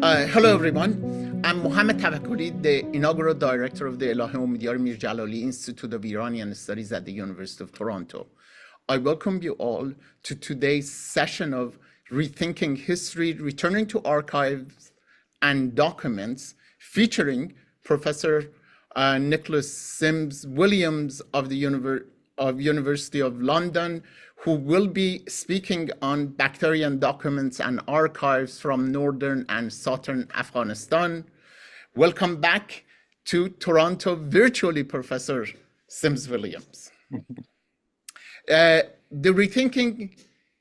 Hello, everyone. I'm Mohammed Tavakkoli, the inaugural director of the Elahé Omidyar Mir-Djalali Institute of Iranian Studies at the University of Toronto. I welcome you all to today's session of Rethinking History, Returning to Archives and Documents, featuring Professor Nicholas Sims Williams of the University of London, who will be speaking on Bactrian documents and archives from Northern and Southern Afghanistan. Welcome back to Toronto virtually, Professor Sims Williams. The Rethinking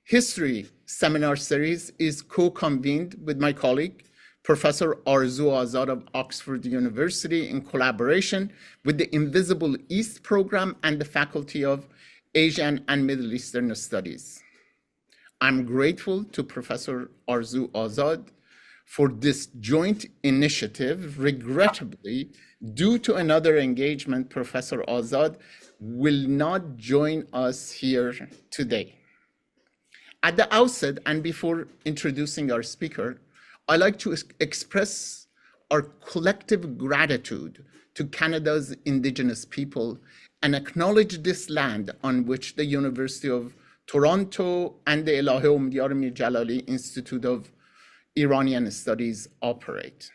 History seminar series is co-convened with my colleague, Professor Arzu Azad of Oxford University, in collaboration with the Invisible East program and the Faculty of Asian and Middle Eastern Studies. I'm grateful to Professor Arzu Azad for this joint initiative. Regrettably, due to another engagement, Professor Azad will not join us here today. At the outset, and before introducing our speaker, I'd like to express our collective gratitude to Canada's Indigenous people and acknowledge this land on which the University of Toronto and the Elahé Omidyar Mir-Djalali Institute of Iranian Studies operate.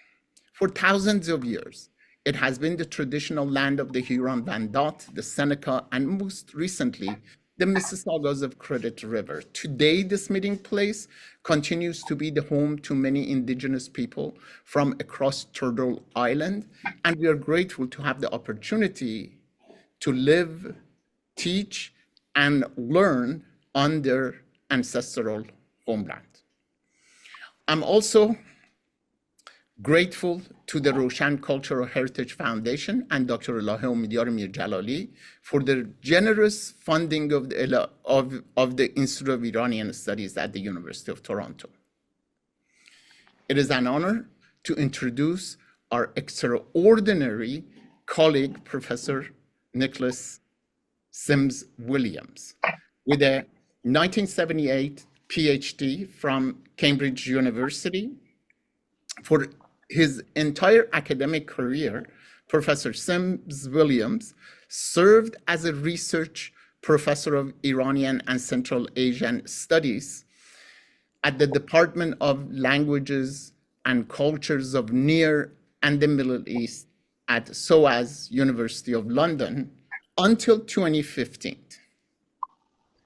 For thousands of years, it has been the traditional land of the Huron-Wendat, the Seneca, and most recently, the Mississaugas of Credit River. Today, this meeting place continues to be the home to many Indigenous people from across Turtle Island, and we are grateful to have the opportunity to live, teach, and learn on their ancestral homeland. I'm also grateful to the Roshan Cultural Heritage Foundation and Dr. Elahé Omidyar Mir-Djalali for their generous funding of the Institute of Iranian Studies at the University of Toronto. It is an honor to introduce our extraordinary colleague, Professor Nicholas Sims Williams, with a 1978 PhD from Cambridge University. For his entire academic career, Professor Sims Williams served as a research professor of Iranian and Central Asian Studies at the Department of Languages and Cultures of Near and the Middle East at SOAS University of London until 2015,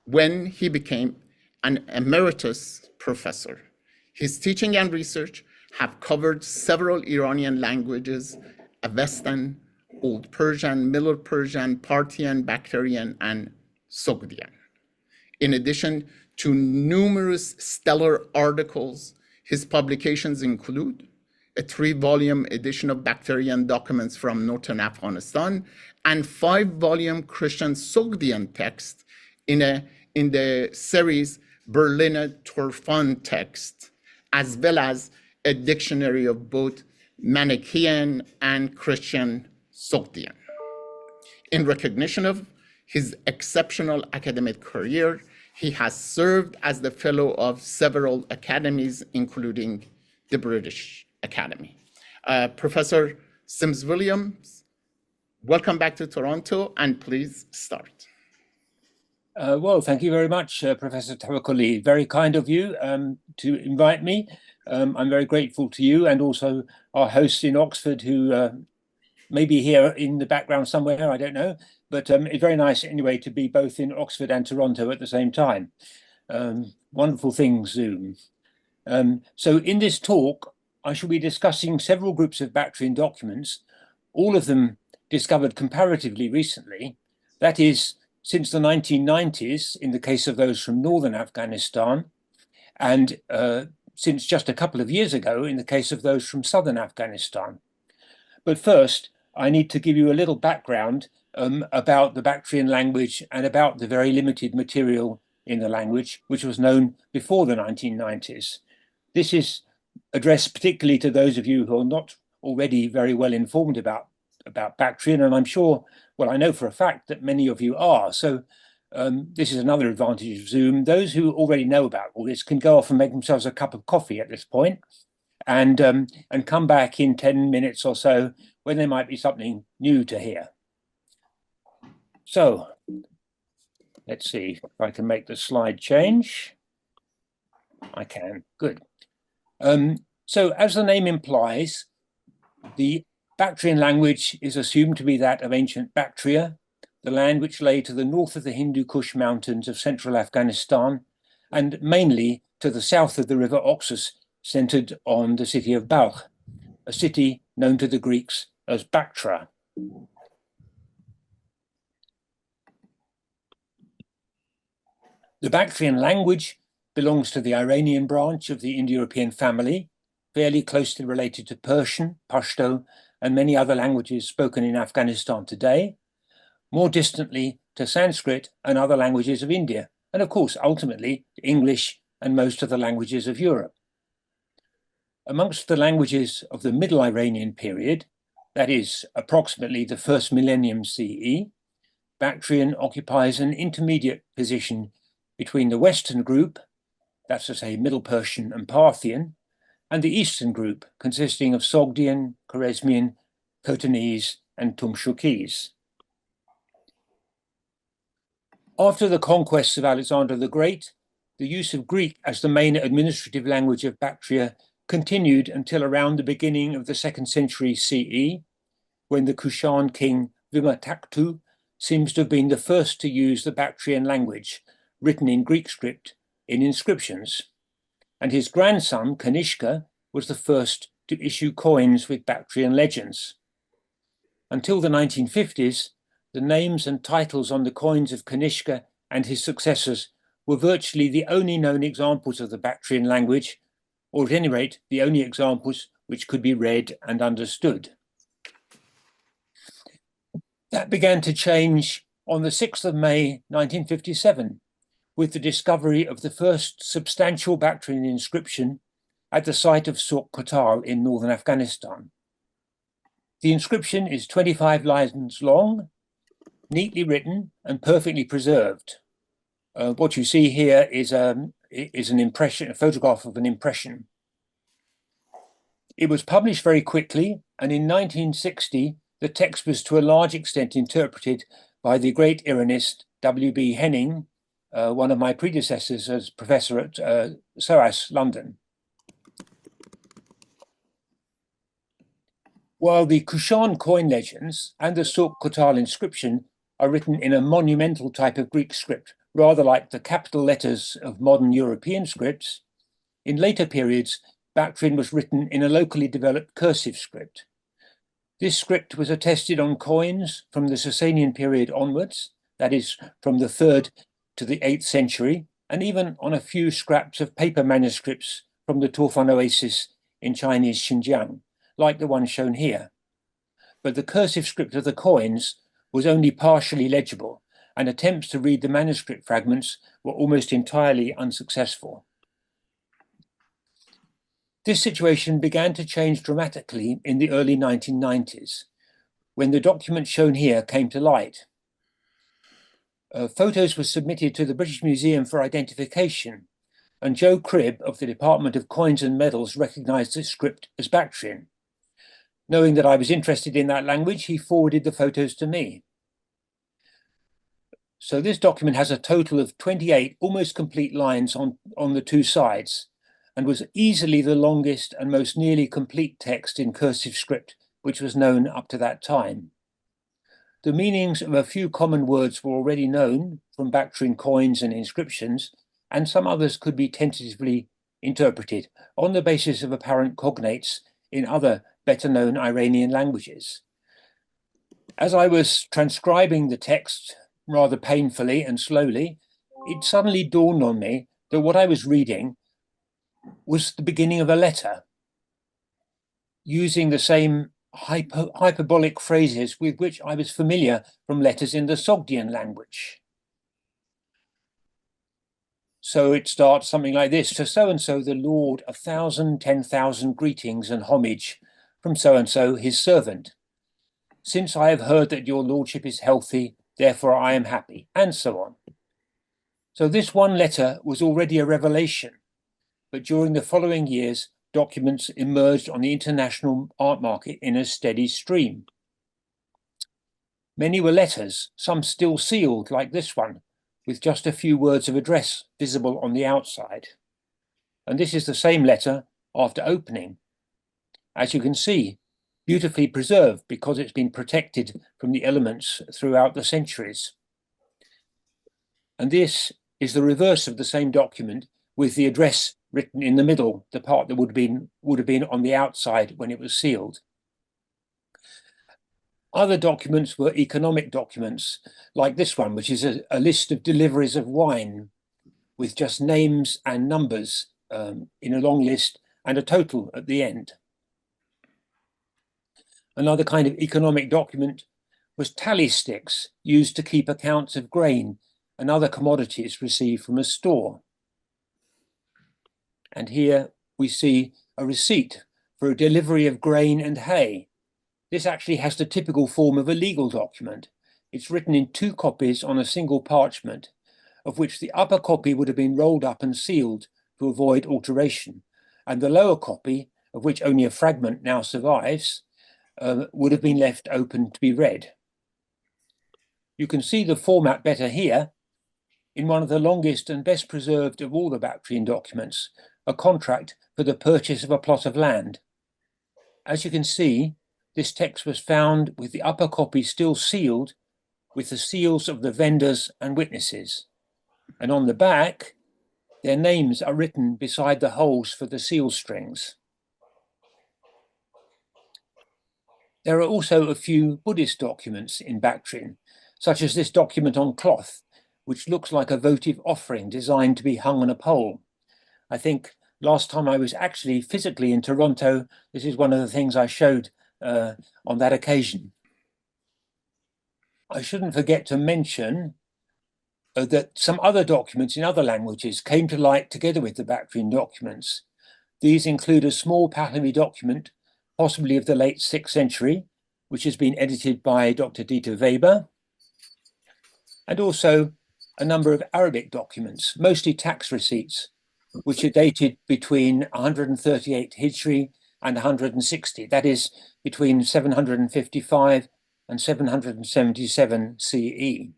when he became an emeritus professor. His teaching and research have covered several Iranian languages: Avestan, Old Persian, Middle Persian, Parthian, Bactrian, and Sogdian. In addition to numerous stellar articles, his publications include a 3-volume edition of Bactrian documents from Northern Afghanistan and 5-volume Christian Sogdian text in the series Berliner Turfan text, as well as a dictionary of both Manichaean and Christian Sogdian. In recognition of his exceptional academic career, he has served as the fellow of several academies, including the British Academy. Professor Sims Williams, welcome back to Toronto, and please start. Well, thank you very much, Professor Tavakkoli. Very kind of you to invite me. I'm very grateful to you and also our hosts in Oxford, who may be here in the background somewhere, I don't know. But it's very nice anyway to be both in Oxford and Toronto at the same time. Wonderful thing, Zoom. So in this talk, I shall be discussing several groups of Bactrian documents, all of them discovered comparatively recently. That is, since the 1990s, in the case of those from Northern Afghanistan, and since just a couple of years ago, in the case of those from Southern Afghanistan. But first, I need to give you a little background about the Bactrian language and about the very limited material in the language, which was known before the 1990s. This is addressed particularly to those of you who are not already very well informed about Bactrian, and I'm sure, well, I know for a fact that many of you are. So this is another advantage of Zoom. Those who already know about all this can go off and make themselves a cup of coffee at this point and come back in 10 minutes or so when there might be something new to hear. So let's see if I can make the slide change. I can, good. So as the name implies, the Bactrian language is assumed to be that of ancient Bactria, the land which lay to the north of the Hindukush mountains of central Afghanistan, and mainly to the south of the river Oxus, centered on the city of Balkh, a city known to the Greeks as Bactra. The Bactrian language belongs to the Iranian branch of the Indo-European family, fairly closely related to Persian, Pashto, and many other languages spoken in Afghanistan today, more distantly to Sanskrit and other languages of India, and of course, ultimately, to English and most of the languages of Europe. Amongst the languages of the Middle Iranian period, that is, approximately the first millennium CE, Bactrian occupies an intermediate position between the Western group, that's to say Middle Persian and Parthian, and the Eastern group, consisting of Sogdian, Khwarezmian, Khotanese, and Tumshukese. After the conquests of Alexander the Great, the use of Greek as the main administrative language of Bactria continued until around the beginning of the 2nd century CE, when the Kushan king Vimataktu seems to have been the first to use the Bactrian language, written in Greek script, in inscriptions, and his grandson Kanishka was the first to issue coins with Bactrian legends. Until the 1950s, the names and titles on the coins of Kanishka and his successors were virtually the only known examples of the Bactrian language, or at any rate, the only examples which could be read and understood. That began to change on the 6th of May 1957, with the discovery of the first substantial Bactrian inscription at the site of Surk Kotal in northern Afghanistan. The inscription is 25 lines long, neatly written and perfectly preserved. What you see here is an impression, a photograph of an impression. It was published very quickly, and in 1960, the text was to a large extent interpreted by the great Iranist W.B. Henning, one of my predecessors as professor at SOAS, London. While the Kushan coin legends and the Surk Kotal inscription are written in a monumental type of Greek script, rather like the capital letters of modern European scripts, in later periods, Bactrian was written in a locally developed cursive script. This script was attested on coins from the Sasanian period onwards, that is, from the 3rd to the 8th century, and even on a few scraps of paper manuscripts from the Turfan Oasis in Chinese Xinjiang, like the one shown here. But the cursive script of the coins was only partially legible, and attempts to read the manuscript fragments were almost entirely unsuccessful. This situation began to change dramatically in the early 1990s, when the document shown here came to light. Photos were submitted to the British Museum for identification, and Joe Cribb of the Department of Coins and Medals recognized the script as Bactrian. Knowing that I was interested in that language, he forwarded the photos to me. So this document has a total of 28 almost complete lines on the two sides, and was easily the longest and most nearly complete text in cursive script which was known up to that time. The meanings of a few common words were already known from Bactrian coins and inscriptions, and some others could be tentatively interpreted on the basis of apparent cognates in other better-known Iranian languages. As I was transcribing the text rather painfully and slowly, it suddenly dawned on me that what I was reading was the beginning of a letter, using the same hyperbolic phrases with which I was familiar from letters in the Sogdian language. So it starts something like this: to so-and-so the Lord, 1,000, 10,000 greetings and homage from so-and-so his servant. Since I have heard that your lordship is healthy, therefore I am happy, and so on. So this one letter was already a revelation, but during the following years, documents emerged on the international art market in a steady stream. Many were letters, some still sealed like this one, with just a few words of address visible on the outside. And this is the same letter after opening. As you can see, beautifully preserved because it's been protected from the elements throughout the centuries. And this is the reverse of the same document with the address written in the middle, the part that would have been on the outside when it was sealed. Other documents were economic documents, like this one, which is a list of deliveries of wine with just names and numbers in a long list and a total at the end. Another kind of economic document was tally sticks used to keep accounts of grain and other commodities received from a store. And here we see a receipt for a delivery of grain and hay. This actually has the typical form of a legal document. It's written in 2 copies on a single parchment, of which the upper copy would have been rolled up and sealed to avoid alteration, and the lower copy, of which only a fragment now survives, would have been left open to be read. You can see the format better here in one of the longest and best preserved of all the Bactrian documents, a contract for the purchase of a plot of land. As you can see, this text was found with the upper copy still sealed with the seals of the vendors and witnesses. And on the back, their names are written beside the holes for the seal strings. There are also a few Buddhist documents in Bactrian, such as this document on cloth, which looks like a votive offering designed to be hung on a pole. I think last time I was actually physically in Toronto, this is one of the things I showed on that occasion. I shouldn't forget to mention that some other documents in other languages came to light together with the Bactrian documents. These include a small Pahlavi document, possibly of the late 6th century, which has been edited by Dr. Dieter Weber, and also a number of Arabic documents, mostly tax receipts, which are dated between 138 Hijri and 160, that is, between 755 and 777 CE.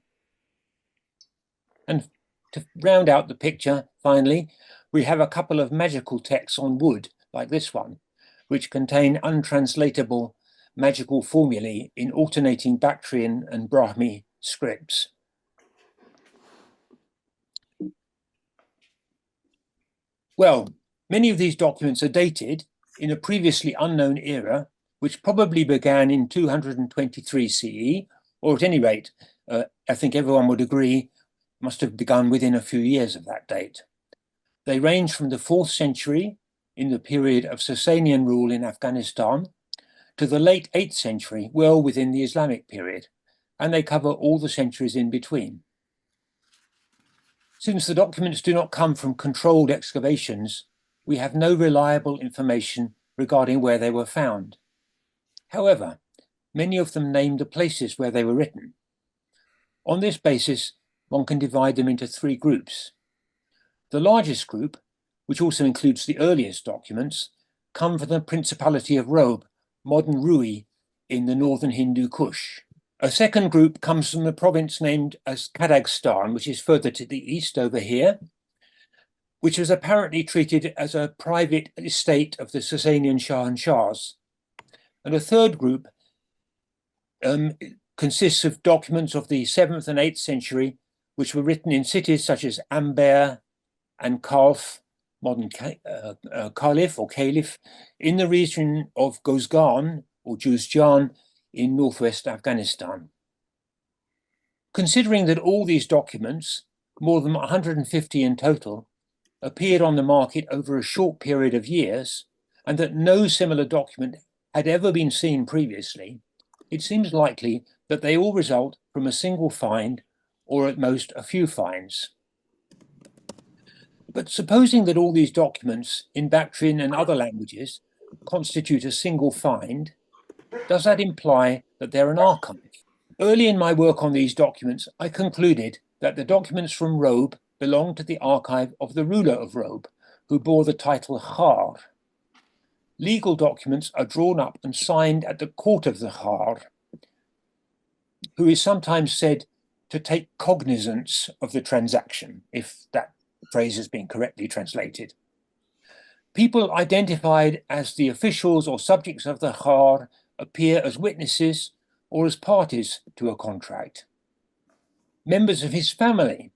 And to round out the picture, finally, we have a couple of magical texts on wood, like this one, which contain untranslatable magical formulae in alternating Bactrian and Brahmi scripts. Well, many of these documents are dated in a previously unknown era, which probably began in 223 CE, or at any rate, I think everyone would agree, must have begun within a few years of that date. They range from the 4th century, in the period of Sasanian rule in Afghanistan, to the late 8th century, well within the Islamic period, and they cover all the centuries in between. Since the documents do not come from controlled excavations, we have no reliable information regarding where they were found. However, many of them name the places where they were written. On this basis, one can divide them into 3 groups. The largest group, which also includes the earliest documents, come from the Principality of Robe, modern Rui, in the northern Hindukush. A second group comes from the province named as Kadagstan, which is further to the east over here, which was apparently treated as a private estate of the Sasanian Shahanshahs. And a third group consists of documents of the 7th and 8th century, which were written in cities such as Amber and Kalf, modern Caliph or Caliph, in the region of Gozgan or Juzjan in northwest Afghanistan. Considering that all these documents, more than 150 in total, appeared on the market over a short period of years, and that no similar document had ever been seen previously, it seems likely that they all result from a single find, or at most a few finds. But supposing that all these documents in Bactrian and other languages constitute a single find, does that imply that they're an archive? Early in my work on these documents, I concluded that the documents from Robe belonged to the archive of the ruler of Robe, who bore the title Khar. legal documents are drawn up and signed at the court of the Khar, who is sometimes said to take cognizance of the transaction, if that phrase has been correctly translated. People identified as the officials or subjects of the Khar appear as witnesses or as parties to a contract. Members of his family,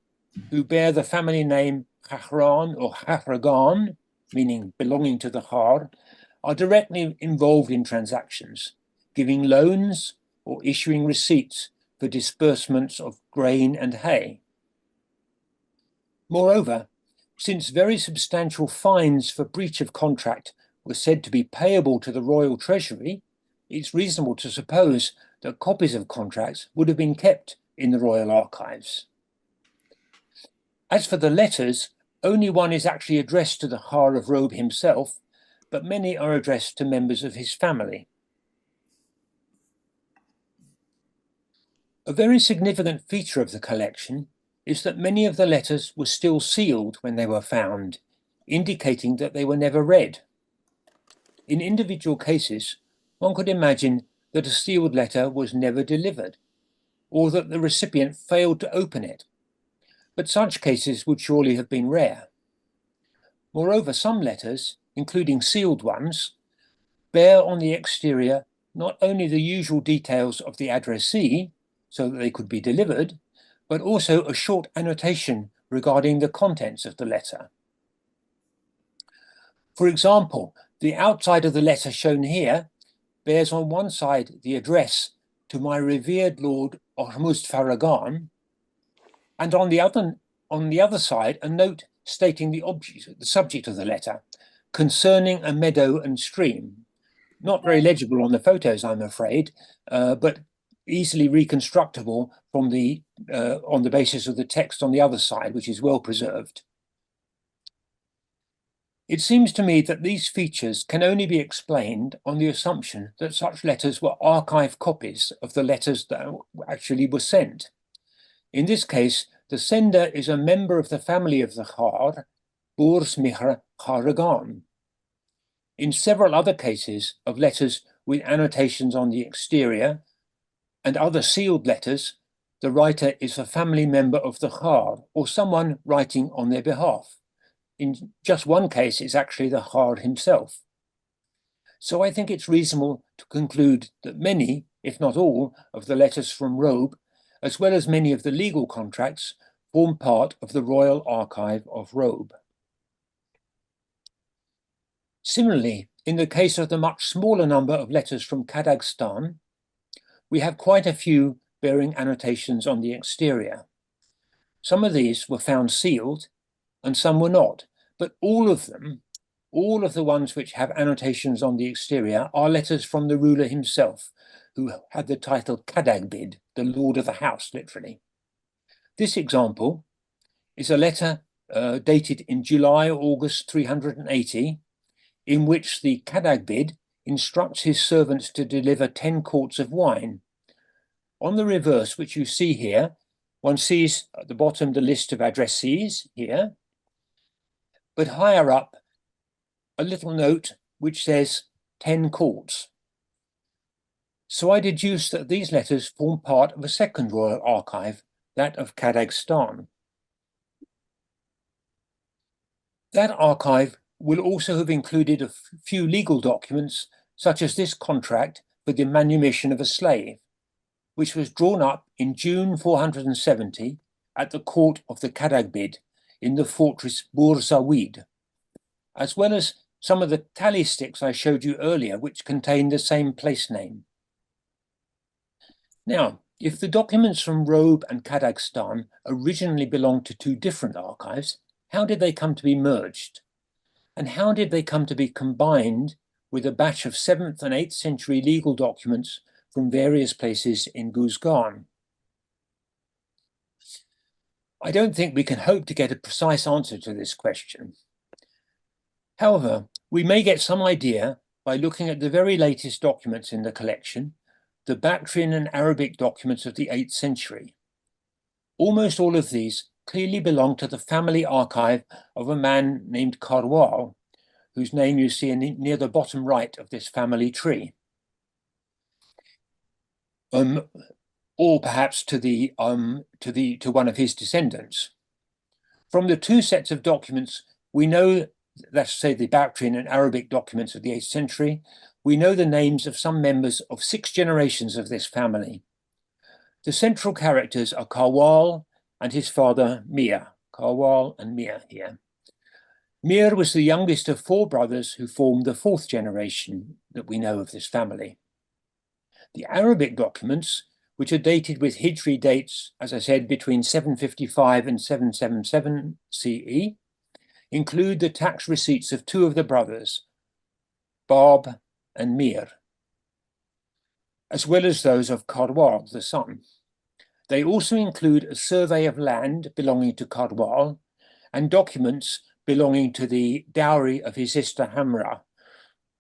who bear the family name Khahran or Khahragan, meaning belonging to the Khar, are directly involved in transactions, giving loans or issuing receipts for disbursements of grain and hay. Moreover, since very substantial fines for breach of contract were said to be payable to the royal treasury, it's reasonable to suppose that copies of contracts would have been kept in the royal archives. As for the letters, only one is actually addressed to the Khar of Robe himself, but many are addressed to members of his family. A very significant feature of the collection is that many of the letters were still sealed when they were found, indicating that they were never read. In individual cases, one could imagine that a sealed letter was never delivered, or that the recipient failed to open it, but such cases would surely have been rare. Moreover, some letters, including sealed ones, bear on the exterior not only the usual details of the addressee, so that they could be delivered, but also a short annotation regarding the contents of the letter. For example, the outside of the letter shown here bears on one side the address to my revered Lord Hormuzd Farragan, and on the other side a note stating the subject of the letter, concerning a meadow and stream. Not very legible on the photos, I'm afraid, but easily reconstructible from on the basis of the text on the other side, which is well preserved. It seems to me that these features can only be explained on the assumption that such letters were archive copies of the letters that actually were sent. In this case, the sender is a member of the family of the Khar, Burs Mihr Kharagan. In several other cases of letters with annotations on the exterior and other sealed letters, the writer is a family member of the Khar or someone writing on their behalf. In just one case, it's actually the Khar himself. So I think it's reasonable to conclude that many, if not all, of the letters from Robe, as well as many of the legal contracts, form part of the Royal Archive of Robe. Similarly, in the case of the much smaller number of letters from Kazakhstan, we have quite a few bearing annotations on the exterior. Some of these were found sealed and some were not, but all of the ones which have annotations on the exterior are letters from the ruler himself, who had the title Kadagbid, the lord of the house, literally. This example is a letter dated in July or August 380, in which the Kadagbid instructs his servants to deliver 10 quarts of wine. On the reverse, which you see here, one sees at the bottom the list of addressees here, but higher up a little note which says 10 quarts. So I deduce that these letters form part of a second royal archive, that of Kazakhstan. That archive will also have included a few legal documents, such as this contract for the manumission of a slave, which was drawn up in June 470 at the court of the Kadagbid in the fortress Burzawid, as well as some of the tally sticks I showed you earlier, which contain the same place name. Now, if the documents from Robe and Kazakhstan originally belonged to two different archives, how did they come to be merged? And how did they come to be combined with a batch of 7th and 8th century legal documents from various places in Guzgan? I don't think we can hope to get a precise answer to this question. However, we may get some idea by looking at the very latest documents in the collection, the Bactrian and Arabic documents of the 8th century. Almost all of these clearly belong to the family archive of a man named Karwal, whose name you see near the bottom right of this family tree. Or perhaps to one of his descendants. From the two sets of documents, we know, let's say the Bactrian and Arabic documents of the 8th century, we know the names of some members of 6 generations of this family. The central characters are Karwal and his father Mir. Karwal and Mir here. Mir was the youngest of 4 brothers who formed the 4th generation that we know of this family. The Arabic documents, which are dated with Hijri dates, as I said, between 755 and 777 CE, include the tax receipts of 2 of the brothers, Bab and Mir, as well as those of Karwal, the son. They also include a survey of land belonging to Karwal and documents belonging to the dowry of his sister Hamra,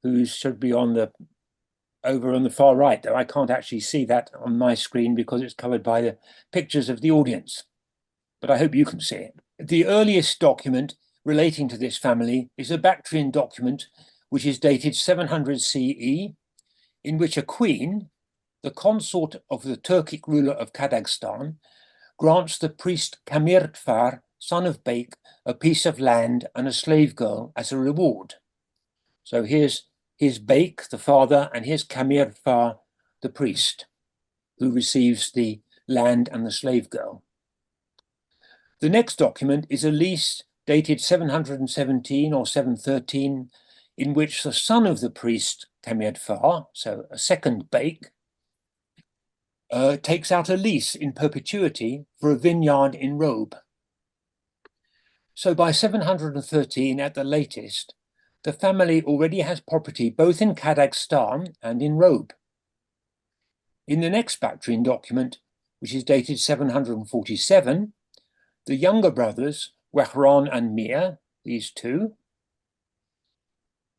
who should be over on the far right, though I can't actually see that on my screen because it's covered by the pictures of the audience, but I hope you can see it. The earliest document relating to this family is a Bactrian document which is dated 700 CE, in which a queen, the consort of the Turkic ruler of Kazakhstan, grants the priest Kamir-Tfar, son of Bake, a piece of land and a slave girl as a reward. So here's Bake, the father, and here's Kamir-Tfar, the priest, who receives the land and the slave girl. The next document is a lease dated 717 or 713, in which the son of the priest Kamir-Tfar, so a second Bake, takes out a lease in perpetuity for a vineyard in Robe. So by 713 at the latest, the family already has property both in Kazakhstan and in Robe. In the next Bactrian document, which is dated 747, the younger brothers, Wahran and Mir, these 2,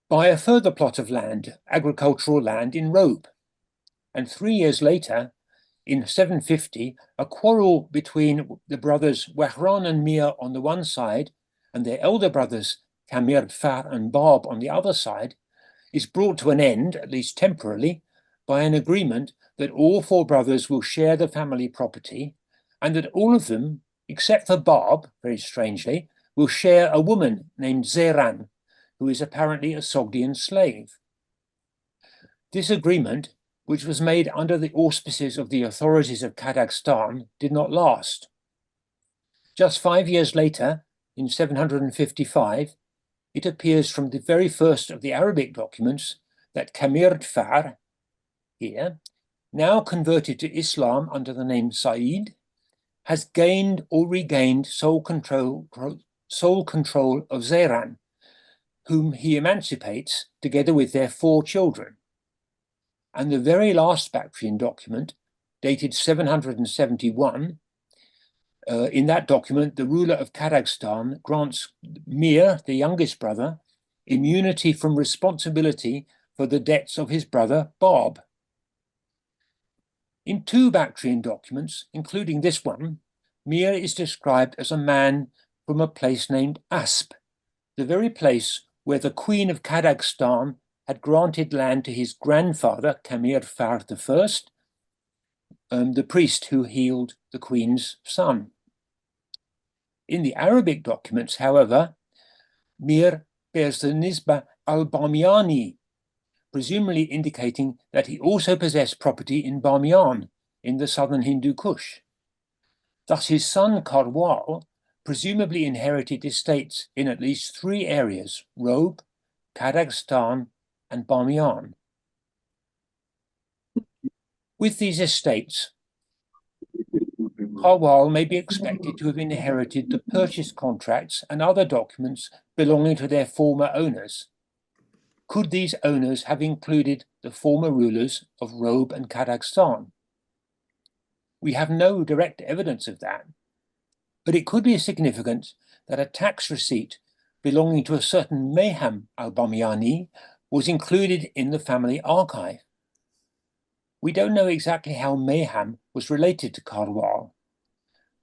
buy a further plot of land, agricultural land in Robe. And 3 years later, in 750, a quarrel between the brothers Wahran and Mir on the one side and their elder brothers Kamir-Tfar and Bab on the other side is brought to an end, at least temporarily, by an agreement that all 4 brothers will share the family property and that all of them, except for Bab, very strangely, will share a woman named Zeran, who is apparently a Sogdian slave. This agreement, which was made under the auspices of the authorities of Kazakhstan, did not last. Just 5 years later, in 755, it appears from the very first of the Arabic documents that Kamir-Tfar, here, now converted to Islam under the name Said, has gained or regained sole control of Zeran, whom he emancipates together with their 4 children. And the very last Bactrian document, dated 771, in that document, the ruler of Kazakhstan grants Mir, the youngest brother, immunity from responsibility for the debts of his brother Bab. In 2 Bactrian documents, including this one, Mir is described as a man from a place named Asp, the very place where the Queen of Kazakhstan had granted land to his grandfather, Kamir-Tfar I, the priest who healed the Queen's son. In the Arabic documents, however, Mir bears the Nisba al-Bamiani, presumably indicating that he also possessed property in Bamiyan, in the southern Hindukush. Thus his son Karwal presumably inherited estates in at least 3 areas, Robe, Kazakhstan, and Bamiyan. With these estates, Karwal may be expected to have inherited the purchase contracts and other documents belonging to their former owners. Could these owners have included the former rulers of Robe and Kazakhstan? We have no direct evidence of that, but it could be significant that a tax receipt belonging to a certain Meham al-Bamiani was included in the family archive. We don't know exactly how Meham was related to Karwal,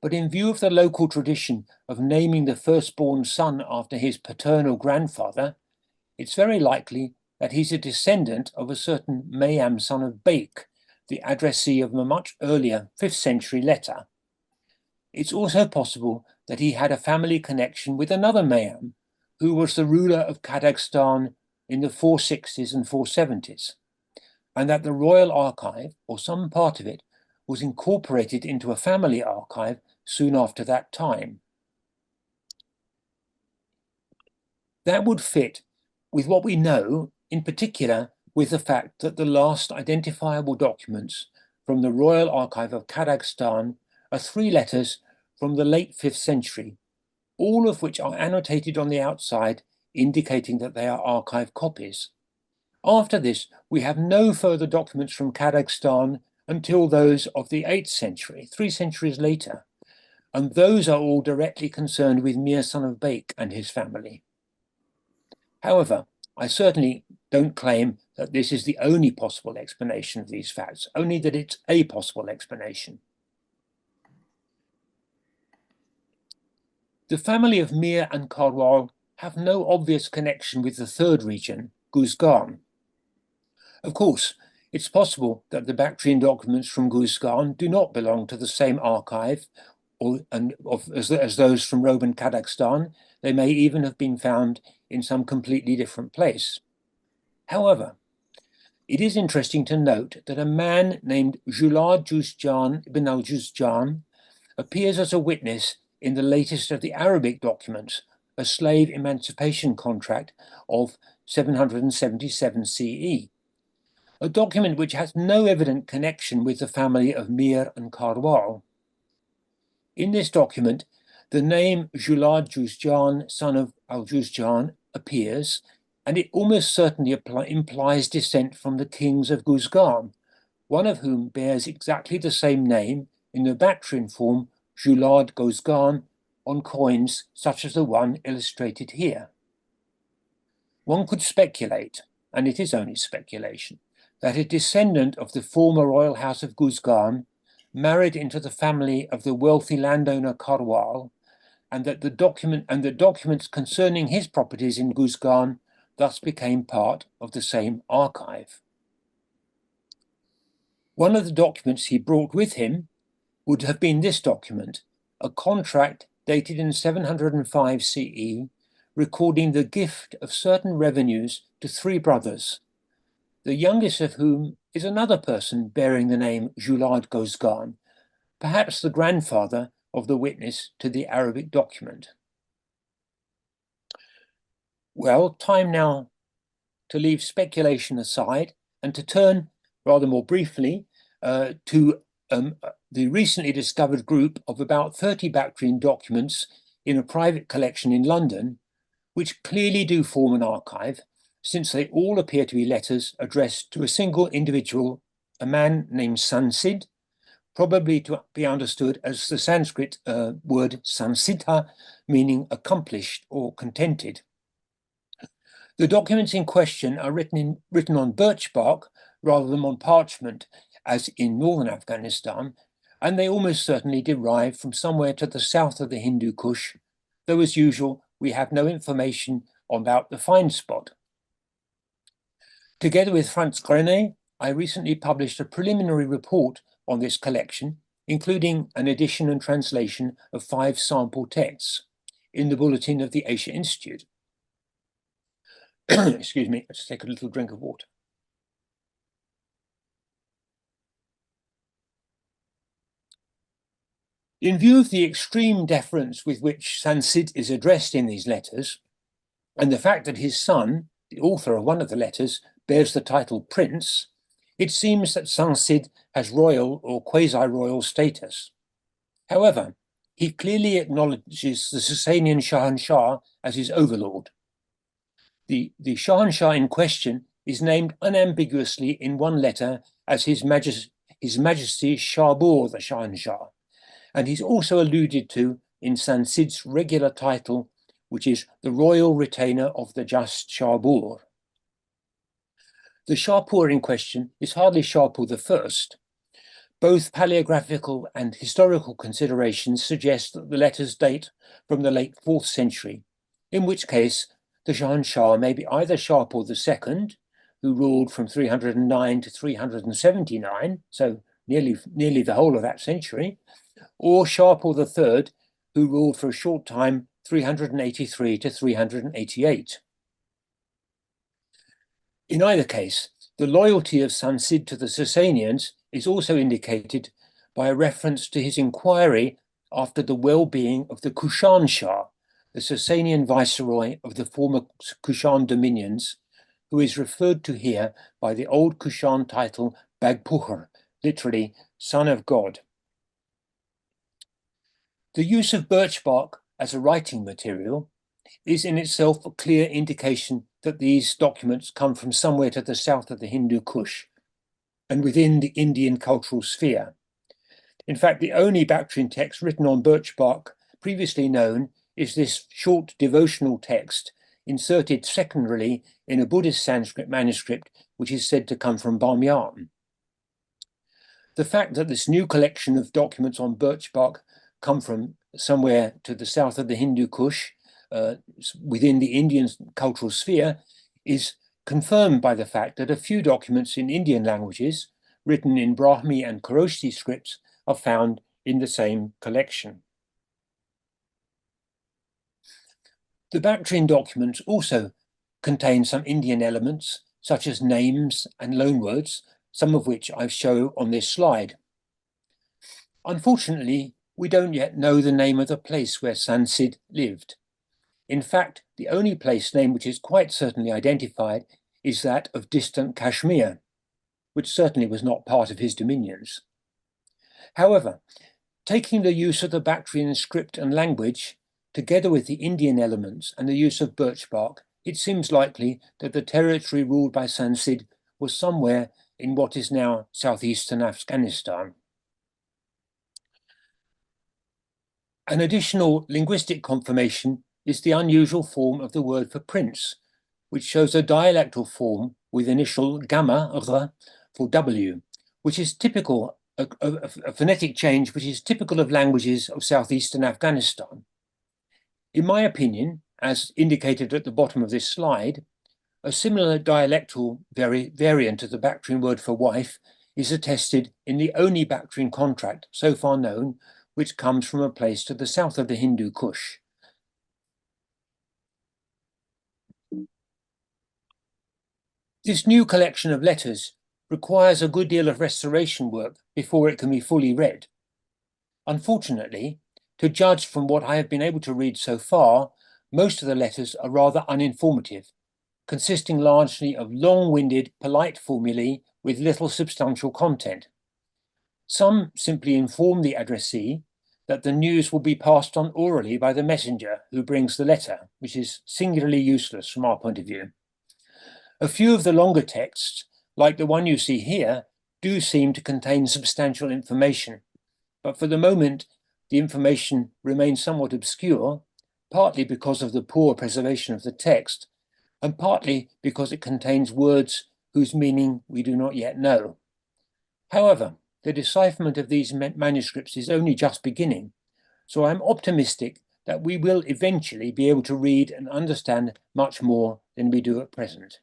but in view of the local tradition of naming the firstborn son after his paternal grandfather, it's very likely that he's a descendant of a certain Mayam, son of Bake, the addressee of a much earlier 5th century letter. It's also possible that he had a family connection with another Mayam, who was the ruler of Kazakhstan in the 460s and 470s, and that the royal archive, or some part of it, was incorporated into a family archive soon after that time. That would fit with what we know, in particular with the fact that the last identifiable documents from the Royal Archive of Kazakhstan are 3 letters from the late 5th century, all of which are annotated on the outside, indicating that they are archive copies. After this, we have no further documents from Kazakhstan until those of the 8th century, 3 centuries later, and those are all directly concerned with Mir, son of Bake, and his family. However, I certainly don't claim that this is the only possible explanation of these facts, only that it's a possible explanation. The family of Mir and Karwal have no obvious connection with the 3rd region, Guzgan. Of course, it's possible that the Bactrian documents from Guzgan do not belong to the same archive as those from Roman Kazakhstan. They may even have been found in some completely different place. However, it is interesting to note that a man named Julad Juzjan ibn al-Juzjan appears as a witness in the latest of the Arabic documents, a slave emancipation contract of 777 CE, a document which has no evident connection with the family of Mir and Karwal. In this document, the name Julad Juzjan, son of al-Juzjan, appears, and it almost certainly implies descent from the kings of Guzgan, one of whom bears exactly the same name in the Bactrian form Julad Gozgan on coins such as the one illustrated here. One could speculate, and it is only speculation, that a descendant of the former royal house of Guzgan married into the family of the wealthy landowner Karwal, and that the documents concerning his properties in Guzgan thus became part of the same archive. One of the documents he brought with him would have been this document, a contract dated in 705 CE, recording the gift of certain revenues to 3 brothers, the youngest of whom is another person bearing the name Julad Gozgan, perhaps the grandfather of the witness to the Arabic document. Well, time now to leave speculation aside and to turn rather more briefly to the recently discovered group of about 30 Bactrian documents in a private collection in London, which clearly do form an archive, since they all appear to be letters addressed to a single individual, a man named Sansid, probably to be understood as the Sanskrit word sansita, meaning accomplished or contented. The documents in question are written on birch bark rather than on parchment, as in Northern Afghanistan, and they almost certainly derive from somewhere to the south of the Hindukush, though as usual, we have no information about the find spot. Together with Franz Grenet, I recently published a preliminary report on this collection, including an edition and translation of 5 sample texts in the bulletin of the Asia Institute. Excuse me, let's take a little drink of water. In view of the extreme deference with which Sansid is addressed in these letters, and the fact that his son, the author of one of the letters, bears the title Prince, it seems that Sansid has royal or quasi-royal status. However, he clearly acknowledges the Sasanian Shahanshah as his overlord. The Shahanshah in question is named unambiguously in one letter as His Majesty Shahbur the Shahanshah, and he's also alluded to in Sansid's regular title, which is the Royal Retainer of the Just Shahbur. The Shahpur in question is hardly Shahpur I. Both paleographical and historical considerations suggest that the letters date from the late 4th century, in which case the Shahanshah may be either Shapur II, who ruled from 309 to 379, so nearly the whole of that century, or Shapur III, who ruled for a short time 383 to 388. In either case, the loyalty of Sansid to the Sasanians is also indicated by a reference to his inquiry after the well-being of the Kushan Shah, the Sasanian viceroy of the former Kushan dominions, who is referred to here by the old Kushan title Bagpuhar, literally son of God. The use of birch bark as a writing material is in itself a clear indication that these documents come from somewhere to the south of the Hindukush and within the Indian cultural sphere. In fact, the only Bactrian text written on birch bark previously known is this short devotional text inserted secondarily in a Buddhist Sanskrit manuscript, which is said to come from Bamyan. The fact that this new collection of documents on birch bark come from somewhere to the south of the Hindu Kush, within the Indian cultural sphere, is confirmed by the fact that a few documents in Indian languages, written in Brahmi and Kharosthi scripts, are found in the same collection. The Bactrian documents also contain some Indian elements, such as names and loanwords, some of which I show on this slide. Unfortunately, we don't yet know the name of the place where Sansid lived. In fact, the only place name which is quite certainly identified is that of distant Kashmir, which certainly was not part of his dominions. However, taking the use of the Bactrian script and language, together with the Indian elements and the use of birch bark, it seems likely that the territory ruled by Sansid was somewhere in what is now southeastern Afghanistan. An additional linguistic confirmation is the unusual form of the word for prince, which shows a dialectal form with initial gamma for W, which is typical, a phonetic change which is typical of languages of southeastern Afghanistan. In my opinion, as indicated at the bottom of this slide, a similar dialectal variant of the Bactrian word for wife is attested in the only Bactrian contract so far known, which comes from a place to the south of the Hindu Kush. This new collection of letters requires a good deal of restoration work before it can be fully read. Unfortunately, to judge from what I have been able to read so far, most of the letters are rather uninformative, consisting largely of long-winded, polite formulae with little substantial content. Some simply inform the addressee that the news will be passed on orally by the messenger who brings the letter, which is singularly useless from our point of view. A few of the longer texts, like the one you see here, do seem to contain substantial information, but for the moment, the information remains somewhat obscure, partly because of the poor preservation of the text, and partly because it contains words whose meaning we do not yet know. However, the decipherment of these manuscripts is only just beginning, so I'm optimistic that we will eventually be able to read and understand much more than we do at present.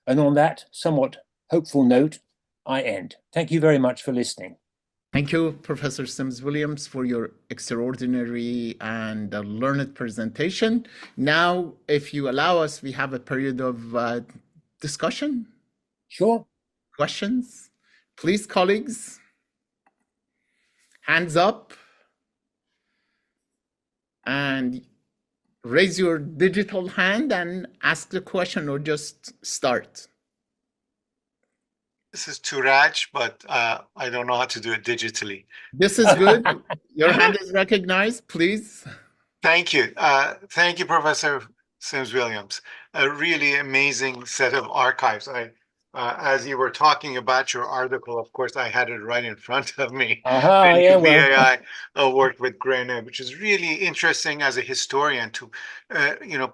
And on that somewhat hopeful note, I end. Thank you very much for listening. Thank you, Professor Sims-Williams, for your extraordinary and learned presentation. Now, if you allow us, we have a period of discussion. Sure. Questions? Please, colleagues, hands up and raise your digital hand and ask the question or just start. This is Turaj, but I don't know how to do it digitally. This is good. Your hand is recognized, please. Thank you. Thank you, Professor Sims-Williams. A really amazing set of archives. As you were talking about your article, of course, I had it right in front of me. VAI worked with Grena, which is really interesting as a historian to,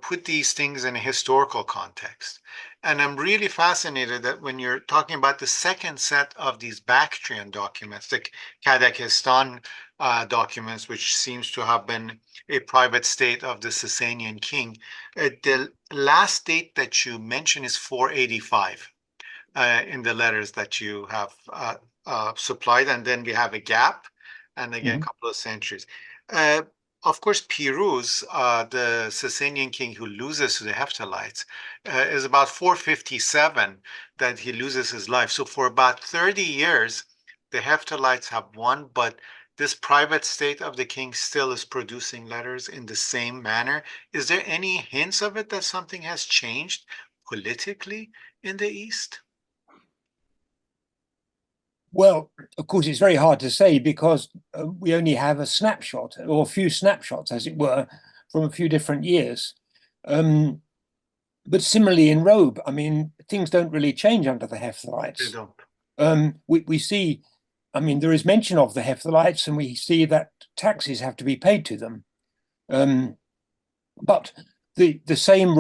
put these things in a historical context. And I'm really fascinated that when you're talking about the second set of these Bactrian documents, the Kazakhstan documents, which seems to have been a private state of the Sasanian king. The last date that you mentioned is 485 in the letters that you have supplied, and then we have a gap, and again, a couple of centuries. Of course, Piruz, the Sasanian king who loses to the Hephthalites, is about 457 that he loses his life. So for about 30 years, the Hephthalites have won, but this private state of the king still is producing letters in the same manner. Is there any hints of it that something has changed politically in the East? Well, of course, it's very hard to say because we only have a snapshot or a few snapshots, as it were, from a few different years. But similarly in Robe, I mean, things don't really change under the Hephthalites. They don't. We see, I mean, there is mention of the Hephthalites, and we see that taxes have to be paid to them. But the same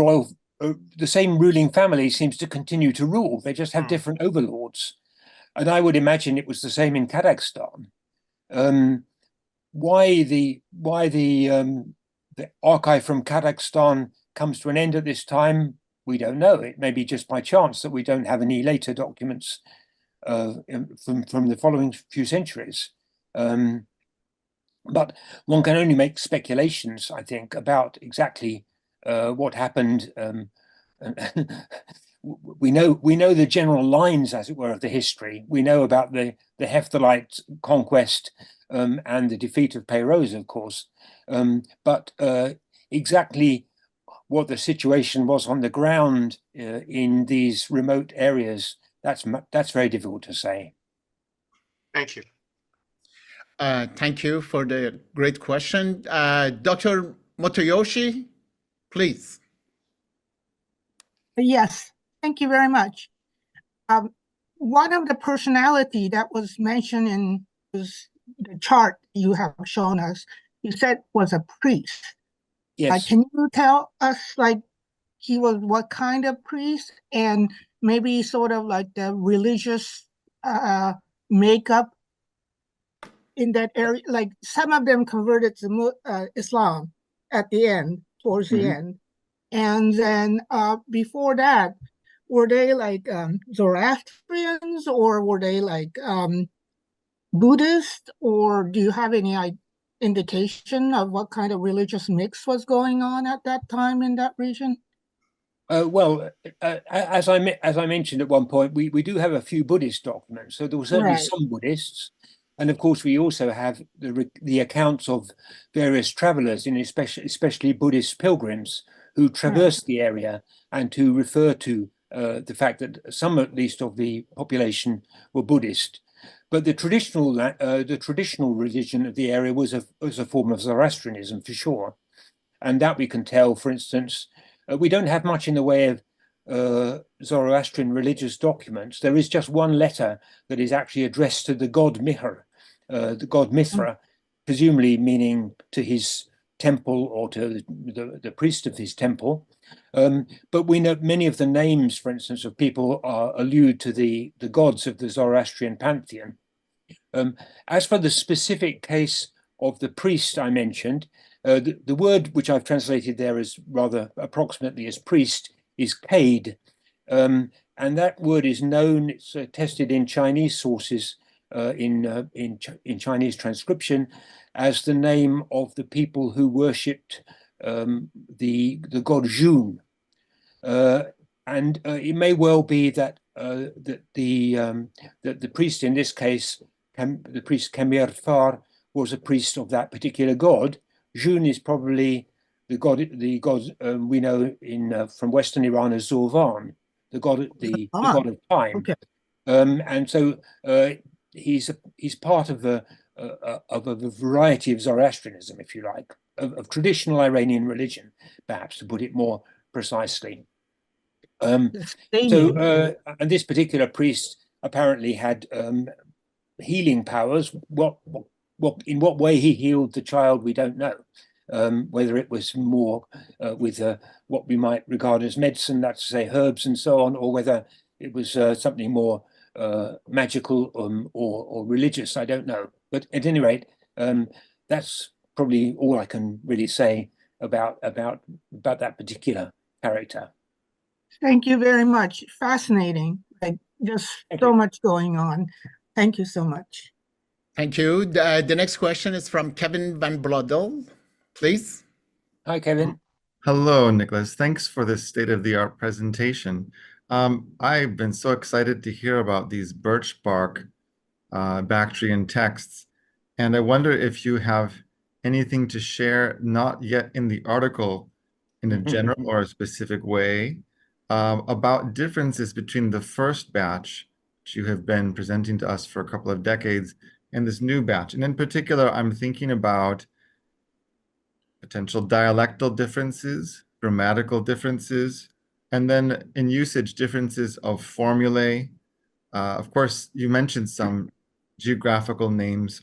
ruling family seems to continue to rule. They just have different overlords. And I would imagine it was the same in Kazakhstan. Why the archive from Kazakhstan comes to an end at this time, we don't know. It may be just by chance that we don't have any later documents from the following few centuries. But one can only make speculations, I think, about exactly what happened. We know the general lines, as it were, of the history. We know about the Hephthalite conquest and the defeat of Peiroz, of course. But exactly what the situation was on the ground in these remote areas, that's very difficult to say. Thank you. Thank you for the great question. Dr. Motoyoshi, please. Yes, thank you very much. One of the personality that was mentioned in the chart you have shown us, you said was a priest. Yes. Can you tell us, like, he was what kind of priest, and maybe sort of like the religious makeup in that area? Like some of them converted to Islam at the end, towards the end. And then before that, were they like Zoroastrians, or were they like Buddhist, or do you have any indication of what kind of religious mix was going on at that time in that region? Well, as I mentioned at one point, we do have a few Buddhist documents, so there were certainly some Buddhists, and of course we also have the accounts of various travelers, especially Buddhist pilgrims who traversed the area and who refer to the fact that some, at least, of the population were Buddhist. But the traditional religion of the area was a form of Zoroastrianism, for sure, and that we can tell. For instance, we don't have much in the way of Zoroastrian religious documents. There is just one letter that is actually addressed to the god Mihr, the god Mithra, presumably meaning to his temple or to the priest of his temple. But we know many of the names, for instance, of people allude to the gods of the Zoroastrian pantheon. As for the specific case of the priest I mentioned, the word which I've translated there as rather approximately as priest is kaid, and that word is known. It's attested in Chinese sources, in Chinese transcription, as the name of the people who worshipped the god June, and it may well be that the priest in this case, the priest Kamir was a priest of that particular god. June is probably the god we know from Western Iran as Zorvan, the god of time. Okay. And so he's part of a variety of Zoroastrianism, if you like, of traditional Iranian religion, perhaps, to put it more precisely. And this particular priest apparently had healing powers. In what way he healed the child, we don't know. Whether it was more with what we might regard as medicine, that's to say herbs and so on, or whether it was something more magical or religious, I don't know. But at any rate, That's probably all I can really say about that particular character. Thank you very much. Fascinating. Like, just Thank so you. much going on. Thank you so much. Thank you. The next question is from Kevin Van Bloddel, please. Hi, Kevin. Hello, Nicholas. Thanks for this state-of-the-art presentation. I've been so excited to hear about these birch bark Bactrian texts, and I wonder if you have anything to share, not yet in the article, in a general or a specific way, about differences between the first batch, which you have been presenting to us for a couple of decades, and this new batch. And in particular, I'm thinking about potential dialectal differences, grammatical differences, and then in usage differences of formulae. Of course, you mentioned some geographical names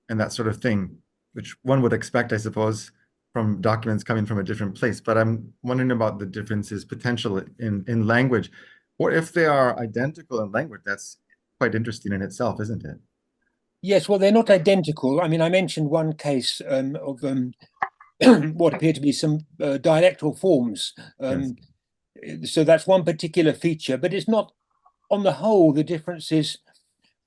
and that sort of thing, which one would expect, I suppose, from documents coming from a different place. But I'm wondering about the differences potential in language, or if they are identical in language. That's quite interesting in itself, isn't it? Yes, well, they're not identical. I mean, I mentioned one case of what appear to be some dialectal forms. So that's one particular feature, but it's not, on the whole, the differences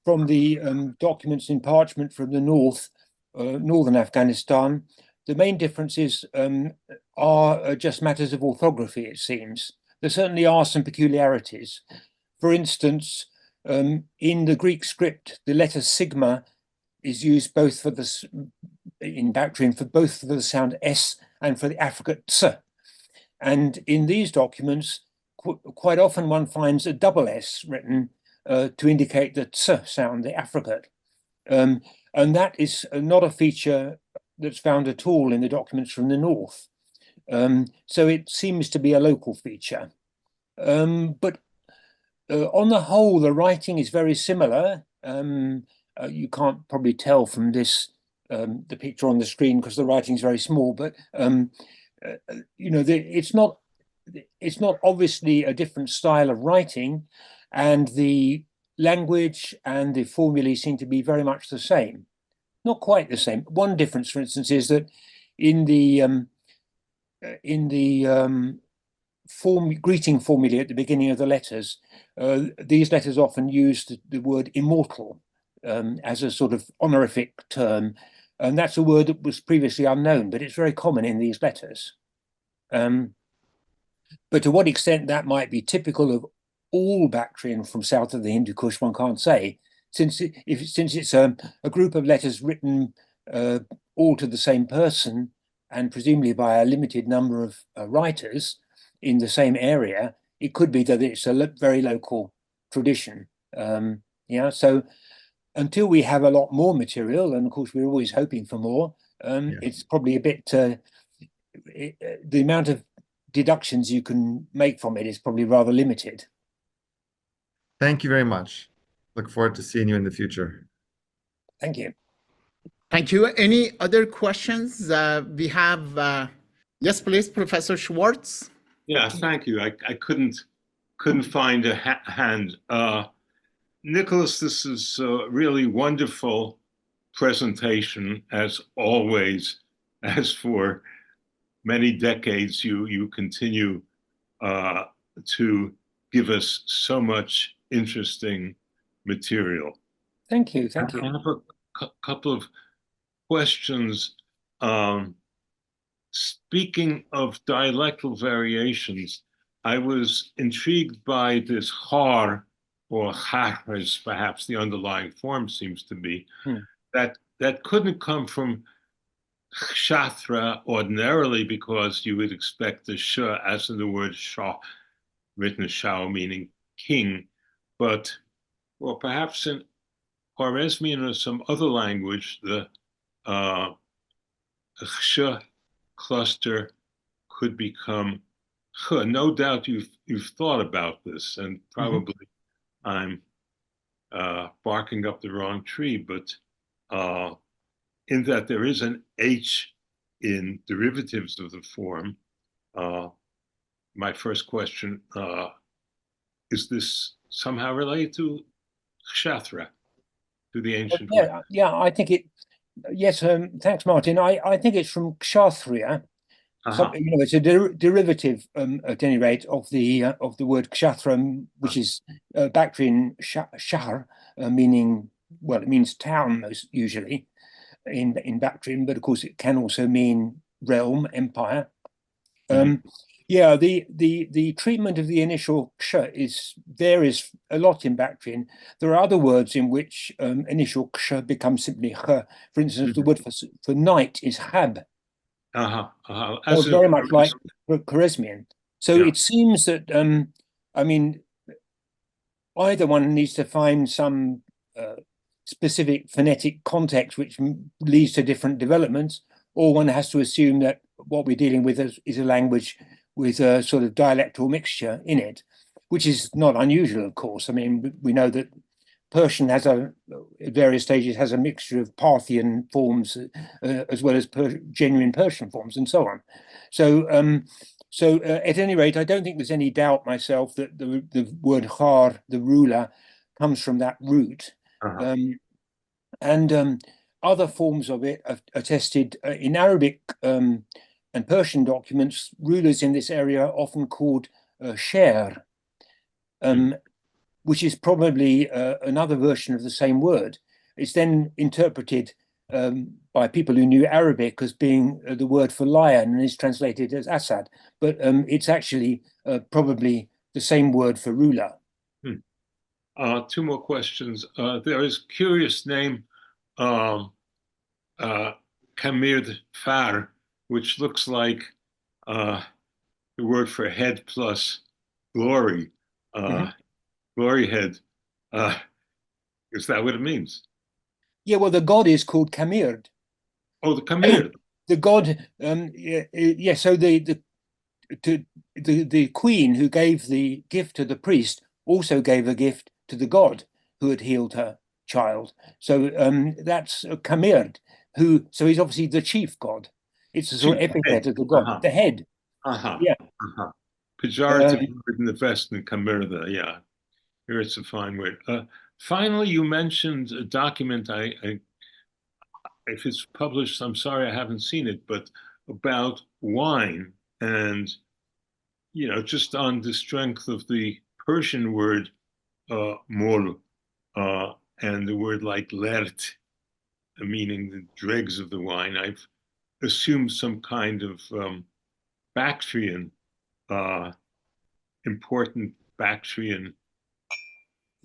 from the documents in parchment from the northern Afghanistan. The main differences are just matters of orthography, it seems. There certainly are some peculiarities. For instance, in the Greek script, the letter sigma is used both for in Bactrian for both for the sound S and for the affricate ts. And in these documents, quite often one finds a double S written to indicate the ts sound, the affricate. And that is not a feature that's found at all in the documents from the north. So it seems to be a local feature. But on the whole, the writing is very similar. You can't probably tell from this, the picture on the screen, because the writing is very small, but you know, it's not obviously a different style of writing, and the language and the formulae seem to be very much the same. Not quite the same. One difference, for instance, is that in the greeting formulae at the beginning of the letters, these letters often use the word immortal as a sort of honorific term, and that's a word that was previously unknown, but it's very common in these letters. But to what extent that might be typical of all Bactrian from south of the Hindukush, one can't say, since it's a group of letters written all to the same person, and presumably by a limited number of writers in the same area. It could be that it's a very local tradition. Yeah, so until we have a lot more material, and of course we're always hoping for more, it's probably a bit, the amount of deductions you can make from it is probably rather limited. Thank you very much. Look forward to seeing you in the future. Thank you. Thank you. Any other questions? We have, yes, please, Professor Schwartz. Yeah, thank you. I couldn't find a hand. Nicholas, this is a really wonderful presentation, as always. As for many decades, you continue to give us so much interesting material. Thank you. Thank you. I have a couple of questions. Speaking of dialectal variations, I was intrigued by this har, or har, as perhaps the underlying form seems to be, that couldn't come from kshatra ordinarily, because you would expect the sh as in the word shah, written shah, meaning king, but, or perhaps in Khwarezmian or some other language, the sh cluster could become ch. No doubt you've thought about this, and probably I'm barking up the wrong tree, but in that there is an H in derivatives of the form. My first question, is this somehow related to kshatra, to the ancient? Yeah, I think Yes, thanks, Martin. I think it's from kshatriya. Uh-huh. It's a derivative, at any rate, of the word kshatra, which is Bactrian shahr, meaning, well, it means town most usually in Bactrian, but of course it can also mean realm, empire. Yeah, the treatment of the initial ksha varies a lot in Bactrian. There are other words in which initial ksha becomes simply kh. For instance, the word for night is hab. As very much like Kharesmian. So Yeah. it seems that I mean, either one needs to find some specific phonetic context which leads to different developments, or one has to assume that what we're dealing with is a language with a sort of dialectal mixture in it, which is not unusual, of course. I mean, we know that Persian has at various stages has a mixture of Parthian forms as well as genuine Persian forms and so on. So at any rate, I don't think there's any doubt myself that the word khar, the ruler, comes from that root. And other forms of it are attested in Arabic and Persian documents. Rulers in this area are often called sher, which is probably another version of the same word. It's then interpreted by people who knew Arabic as being the word for lion and is translated as Assad, but it's actually probably the same word for ruler. Two more questions. There is a curious name, Kamir-Far, which looks like the word for head plus glory, glory head. Is that what it means? Yeah, well, the god is called Kamir. Oh, the Kamir. The god, yeah. So the queen who gave the gift to the priest also gave a gift to the god who had healed her child. So that's Kamir, so he's obviously the chief god. It's a sort of epithet of the god, the head. Yeah. Pejorative word in the West, Kamirda. Yeah, here it's a fine word. Finally, you mentioned a document. If it's published, I'm sorry I haven't seen it, but about wine, and just on the strength of the Persian word mol and the word like lert, meaning the dregs of the wine. I've assumed some kind of Bactrian, important Bactrian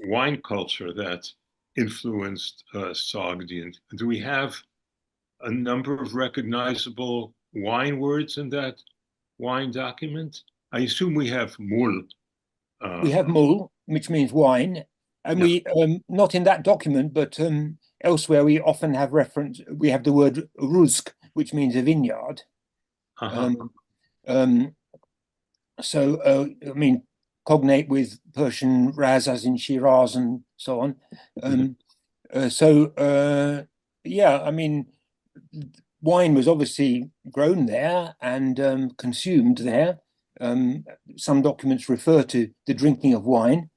wine culture that influenced Sogdian. Do we have a number of recognizable wine words in that wine document? I assume we have mul. We have mul, which means wine, and we not in that document, but elsewhere we often have reference. We have the word ruzk, which means a vineyard. So I mean, cognate with Persian raz, as in Shiraz and so on. Yeah, I mean, wine was obviously grown there and consumed there. Some documents refer to the drinking of wine,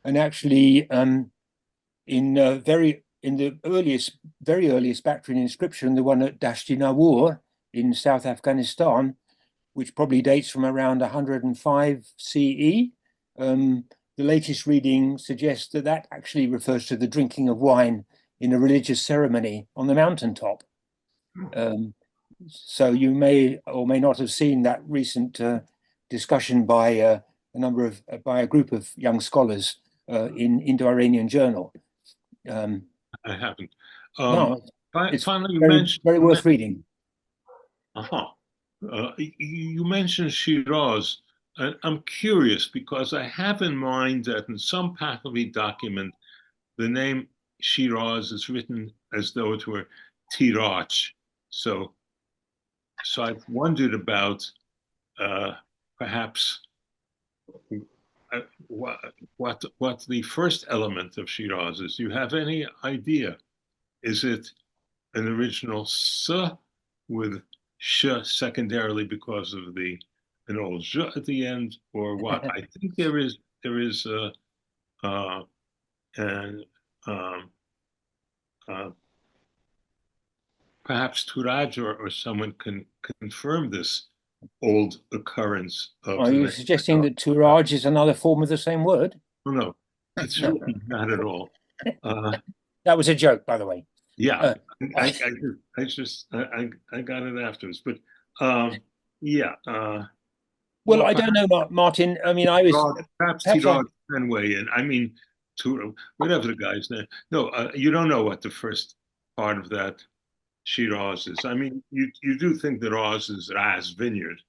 and actually, in the very earliest Bactrian inscription, the one at Dashti Nawur in South Afghanistan, which probably dates from around 105 CE. The latest reading suggests that actually refers to the drinking of wine in a religious ceremony on the mountaintop. So you may or may not have seen that recent discussion by a group of young scholars in Indo-Iranian Journal. I haven't. No, it's finally, very worth reading. You mentioned Shiraz. I'm curious because I have in mind that in some Pahlavi document, the name Shiraz is written as though it were Tirach. So I've wondered about perhaps what the first element of Shiraz is. Do you have any idea? Is it an original S with sh secondarily because of an old j at the end, or what? I think there is perhaps Turaj or someone can confirm this old occurrence of Are the you name. suggesting that Turaj is another form of the same word? No, it's really not at all. That was a joke, by the way. Yeah, I got it afterwards, but yeah. Well, I don't know, Martin. I mean, I was perhaps perhaps I, Tiraj can weigh in. I mean, to whatever the guy's name. No, you don't know what the first part of that Shiraz is. I mean, you do think that Oz is Raz Vineyard.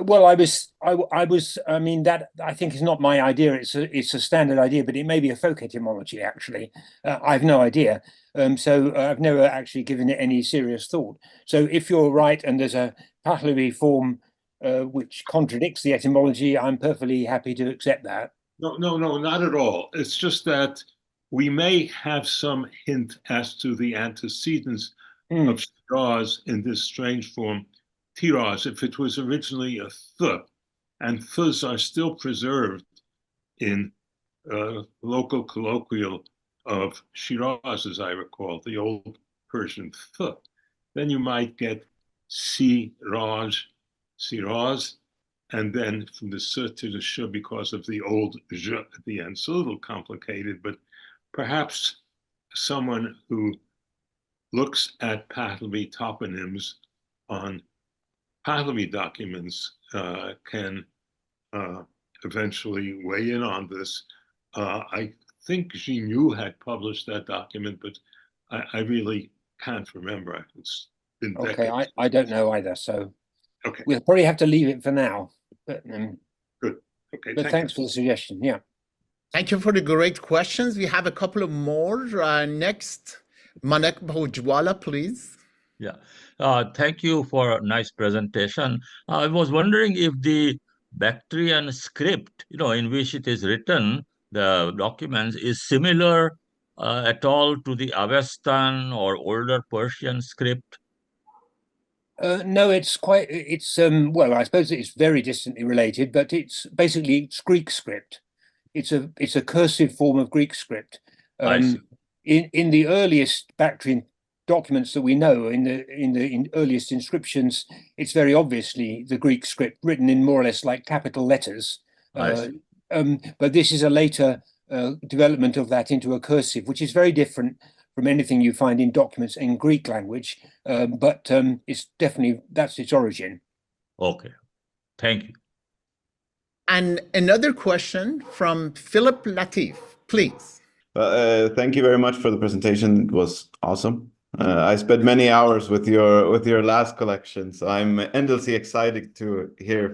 well, I was. I mean, that I think is not my idea. It's a standard idea, but it may be a folk etymology. Actually, I've no idea. So I've never actually given it any serious thought. So if you're right, and there's a Pahlavi form which contradicts the etymology, I'm perfectly happy to accept that. No, not at all. It's just that we may have some hint as to the antecedents of Shiraz in this strange form, Tiraz, if it was originally a th, and ths are still preserved in local colloquial of Shiraz, as I recall, the old Persian th, then you might get Siraj, Siraz, and then from the s to the sh because of the old j at the end. So a little complicated, but perhaps someone who looks at Pahlavi toponyms on Pahlavi documents can eventually weigh in on this. I think Xinyu had published that document, but I really can't remember. It's been decades. Okay, I don't know either, so okay, we'll probably have to leave it for now. But good. Okay, but thanks for the suggestion. Yeah. Thank you for the great questions. We have a couple of more. Next, Manek Bhojwala, please. Yeah, thank you for a nice presentation. I was wondering if the Bactrian script, in which it is written, the documents, is similar at all to the Avestan or older Persian script? No, it's well, I suppose it's very distantly related, but it's Greek script. It's a cursive form of Greek script. I see. In the earliest Bactrian documents that we know, in the earliest inscriptions, it's very obviously the Greek script written in more or less like capital letters. I see. But this is a later development of that into a cursive, which is very different from anything you find in documents in Greek language, but it's definitely, that's its origin. Okay, thank you. And another question from Philip Latif, please. Thank you very much for the presentation. It was awesome. I spent many hours with your last collection, so I'm endlessly excited to hear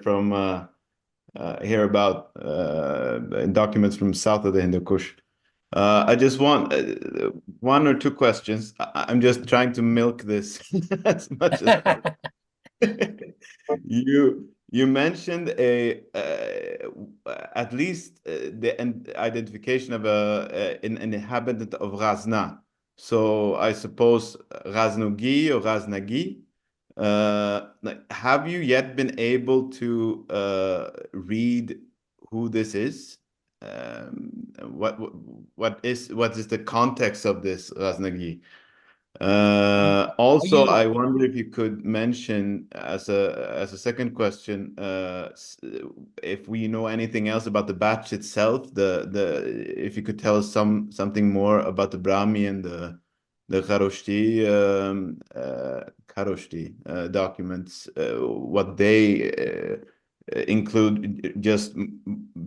about documents from south of the Hindukush. I just want one or two questions. I'm just trying to milk this as much as possible. You mentioned at least the identification of an inhabitant of Razna. So I suppose Raznogi or Raznagi. Have you yet been able to read who this is? What is the context of this Raznagi? Also, I wonder if you could mention as a second question, if we know anything else about the batch itself, if you could tell us something more about the Brahmi and the Kharoshti documents, what they include, just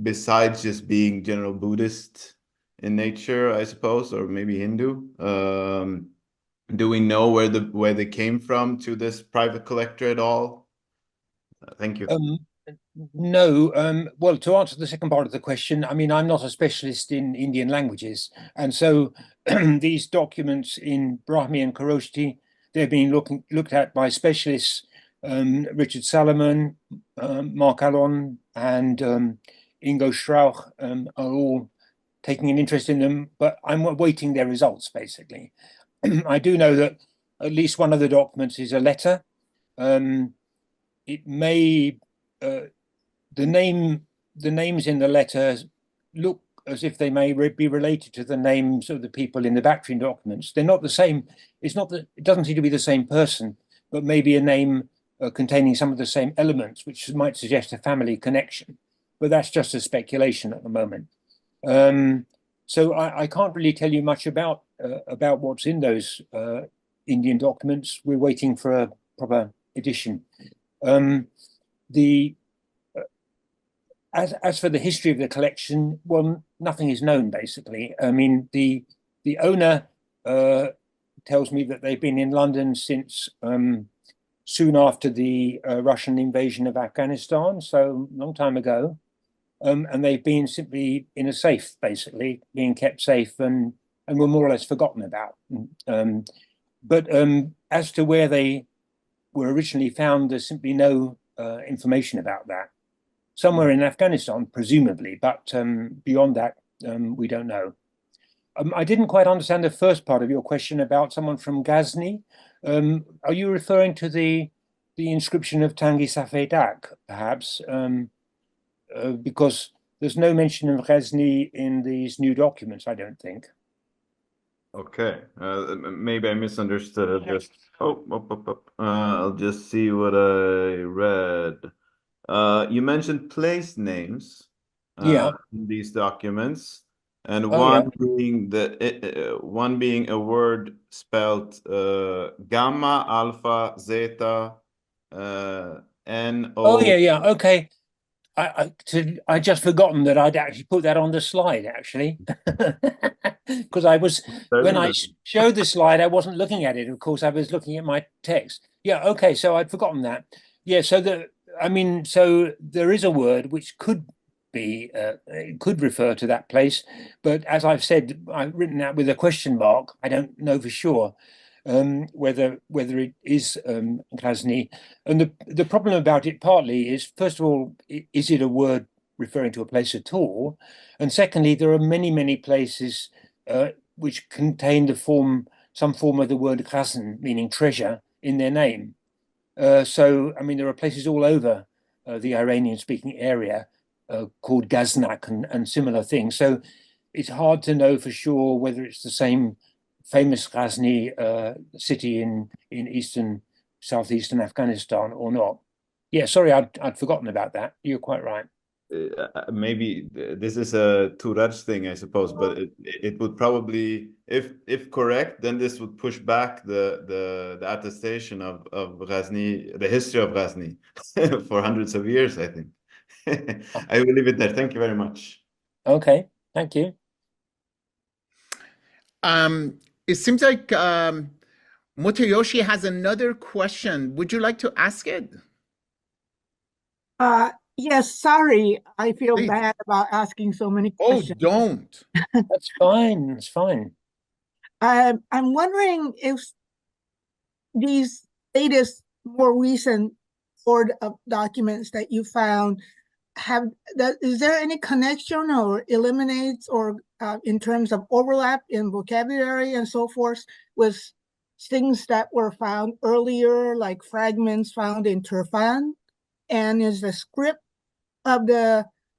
besides just being general Buddhist in nature, I suppose, or maybe Hindu. Do we know where they came from to this private collector at all? Thank you. No. Well, to answer the second part of the question, I mean, I'm not a specialist in Indian languages, and so these documents in Brahmi and Kharoshti, they're being looked at by specialists. Richard Salomon, Mark Allon, and Ingo Strauch are all taking an interest in them, but I'm awaiting their results, basically. I do know that at least one of the documents is a letter. It may the names in the letter look as if they may be related to the names of the people in the Bactrian documents. They're not the same. It's not that it doesn't seem to be the same person, but maybe a name containing some of the same elements, which might suggest a family connection. But that's just a speculation at the moment. So I can't really tell you much about what's in those Indian documents. We're waiting for a proper edition. As for the history of the collection, well, nothing is known basically. I mean, the owner tells me that they've been in London since soon after the Russian invasion of Afghanistan, so a long time ago. And they've been simply in a safe, basically, being kept safe and were more or less forgotten about. But as to where they were originally found, there's simply no information about that. Somewhere in Afghanistan, presumably, but beyond that, we don't know. I didn't quite understand the first part of your question about someone from Ghazni. Are you referring to the inscription of Tangi Safedak, perhaps? Because there's no mention of Ghazni in these new documents, I don't think. Okay, maybe I misunderstood. I'll just see what I read. You mentioned place names Yeah. in these documents, and Oh, one being a word spelled gamma, alpha, zeta, N, O. Oh, yeah. Okay. I just forgotten that I'd actually put that on the slide, actually, because when I showed the slide, I wasn't looking at it. Of course, I was looking at my text. Yeah, okay, so I'd forgotten that. Yeah, so there is a word which could be, it could refer to that place, but as I've said, I've written that with a question mark. I don't know for sure whether it is Ghazni. And the problem about it partly is, first of all, is it a word referring to a place at all? And secondly, there are many places which contain some form of the word Ghazn, meaning treasure, in their name. So, I mean, there are places all over the Iranian-speaking area called Ghaznak and similar things. So it's hard to know for sure whether it's the same famous Ghazni city in southeastern Afghanistan or not. Yeah, sorry, I'd forgotten about that. You're quite right. Maybe this is a Turaj thing, I suppose, but it would probably, if correct, then this would push back the attestation of Ghazni, the history of Ghazni for hundreds of years, I think. I will leave it there. Thank you very much. Okay, thank you. It seems like Motoyoshi has another question. Would you like to ask it? Yes, sorry. I feel Please. bad about asking so many questions. Oh, don't. That's fine. It's fine. I'm wondering if these latest, more recent hoard of documents that you found is there any connection or eliminates or in terms of overlap in vocabulary and so forth with things that were found earlier, like fragments found in Turfan? And is the script of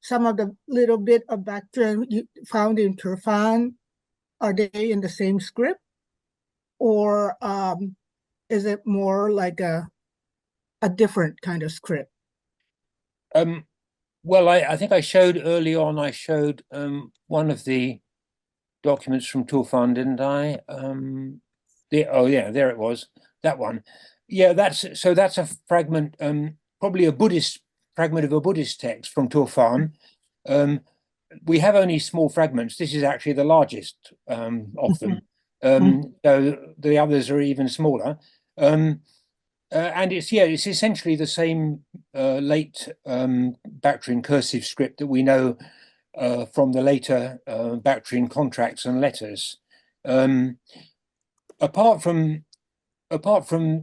some of the little bit of Bactrian you found in Turfan, are they in the same script? Or is it more like a different kind of script? Well, I think I showed early on, one of the documents from Turfan, didn't I? Oh yeah, there it was, that one. Yeah, that's a fragment, probably a Buddhist fragment of a Buddhist text from Turfan. We have only small fragments. This is actually the largest of them. So the others are even smaller. And it's essentially the same late Bactrian cursive script that we know from the later Bactrian contracts and letters. Apart from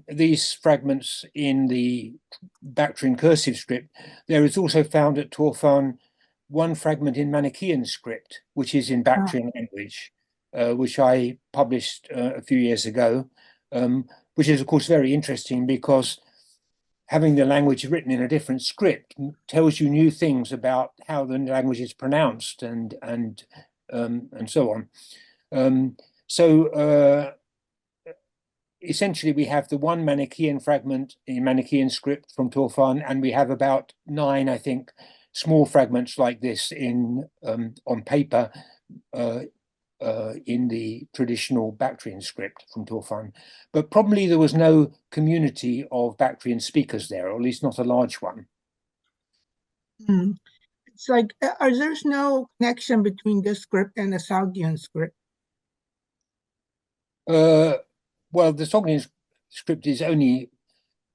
these fragments in the Bactrian cursive script, there is also found at Turfan one fragment in Manichaean script, which is in Bactrian language, which I published a few years ago. Which is, of course, very interesting because having the language written in a different script tells you new things about how the language is pronounced and so on. Essentially, we have the one Manichaean fragment in Manichaean script from Torfan, and we have about 9, I think, small fragments like this in on paper in the traditional Bactrian script from Torfan. But probably there was no community of Bactrian speakers there, or at least not a large one. It's like, there's no connection between this script and the Sogdian script. Well, the Sogdian script is only,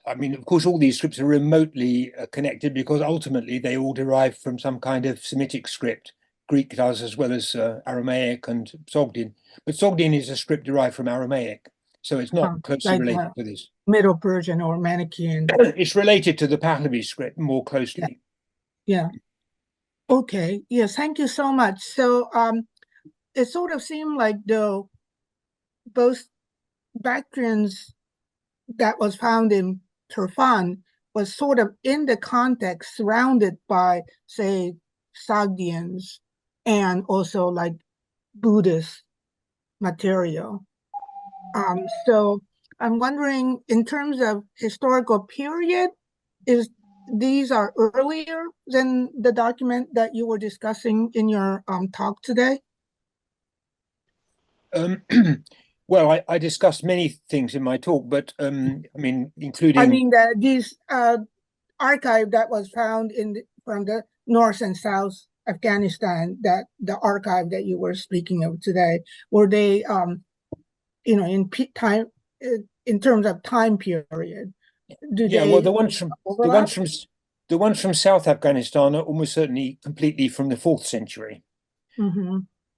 I mean, of course, all these scripts are remotely connected because ultimately they all derive from some kind of Semitic script. Greek does, as well as Aramaic and Sogdian. But Sogdian is a script derived from Aramaic, so it's not closely like, related to this. Middle Persian or Manichaean. It's related to the Pahlavi script more closely. Yeah. Okay. Yes. Thank you so much. So it sort of seemed like though both Bactrians that was found in Turfan was sort of in the context surrounded by, say, Sogdians and also like Buddhist material. So I'm wondering, in terms of historical period, these are earlier than the document that you were discussing in your talk today? Well, I discussed many things in my talk, but I mean, including... I mean, these archive that was found from the North and South Afghanistan, that the archive that you were speaking of today, were they, you know, in terms of time period? Well, the ones from South Afghanistan are almost certainly completely from the 4th century.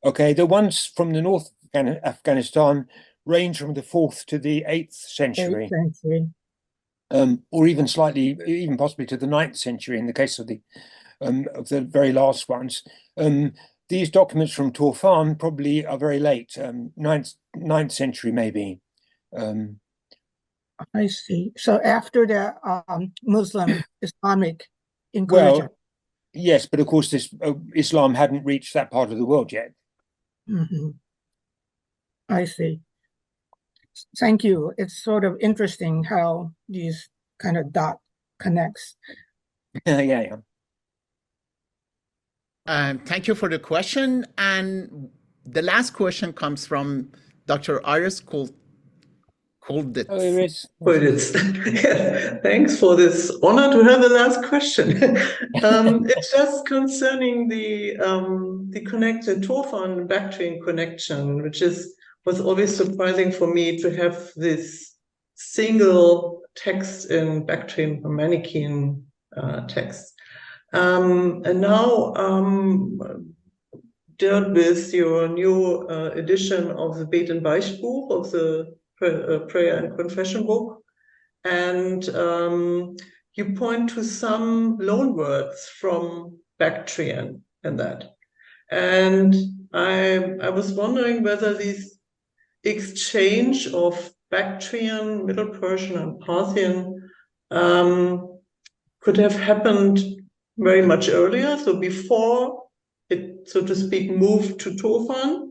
Okay, the ones from the North Afghanistan range from the 4th to the 8th century. Or even possibly to the 9th century in the case of the very last ones. These documents from Torfan probably are very late, 9th century maybe. I see. So after the Muslim Islamic incursion. Well, yes, but of course Islam hadn't reached that part of the world yet. I see. Thank you. It's sort of interesting how these kind of dot connects. Yeah. Thank you for the question. And the last question comes from Dr. Iris Kolditz. Oh, Iris. Thanks for this honor to have the last question. It's just concerning the Torfan Bactrian connection, which was always surprising for me to have this single text in Bactrian or Manichaean text. And now dealt with your new edition of the Bet and Beichtbuch, of the prayer and confession book, and you point to some loan words from Bactrian in that. And I was wondering whether this exchange of Bactrian, Middle Persian, and Parthian could have happened very much earlier, so before it, so to speak, moved to Torfan,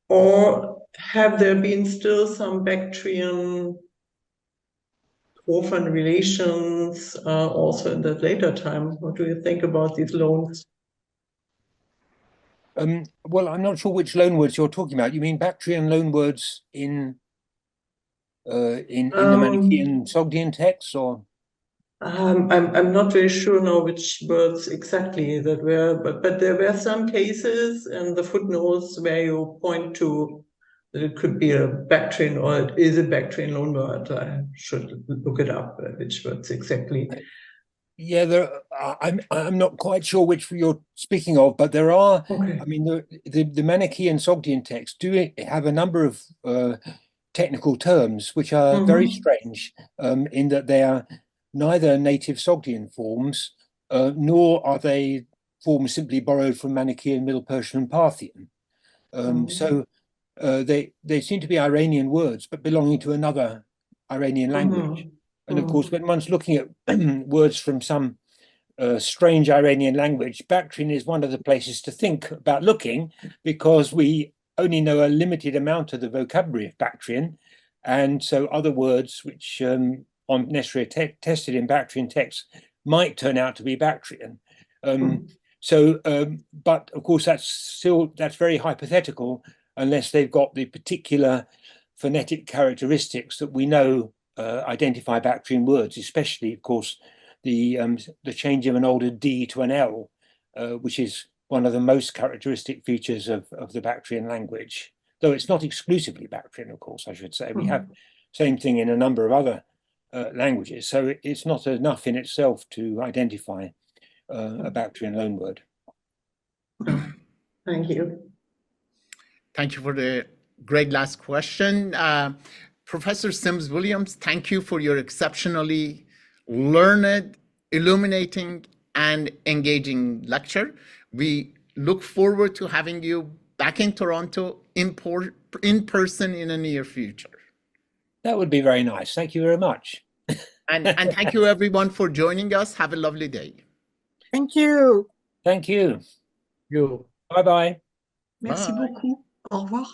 or have there been still some Bactrian Torfan relations also in that later time? What do you think about these loans? Well, I'm not sure which loanwords you're talking about. You mean Bactrian loanwords in the Manichaean Sogdian texts, or? I'm not very sure now which words exactly that were, but there were some cases in the footnotes where you point to that it could be a Bactrian or it is a Bactrian loanword. I should look it up, which words exactly. Yeah, I'm not quite sure which you're speaking of, but there are. Okay. I mean, the Manichaean Sogdian texts do have a number of technical terms which are very strange, in that they are neither native Sogdian forms, nor are they forms simply borrowed from Manichaean, Middle Persian, and Parthian. So they seem to be Iranian words, but belonging to another Iranian language. And of course, when one's looking at words from some strange Iranian language, Bactrian is one of the places to think about looking, because we only know a limited amount of the vocabulary of Bactrian. And so other words which aren't necessarily tested in Bactrian texts might turn out to be Bactrian. But of course, that's very hypothetical unless they've got the particular phonetic characteristics that we know identify Bactrian words, especially, of course, the change of an older D to an L, which is one of the most characteristic features of the Bactrian language. Though it's not exclusively Bactrian, of course, I should say. We have same thing in a number of other languages. So it's not enough in itself to identify a Bactrian loanword. Thank you. Thank you for the great last question. Professor Sims-Williams, thank you for your exceptionally learned, illuminating, and engaging lecture. We look forward to having you back in Toronto in person in the near future. That would be very nice. Thank you very much. And thank you everyone for joining us. Have a lovely day. Thank you. Thank you. Bye-bye. Merci Bye. beaucoup. Au revoir.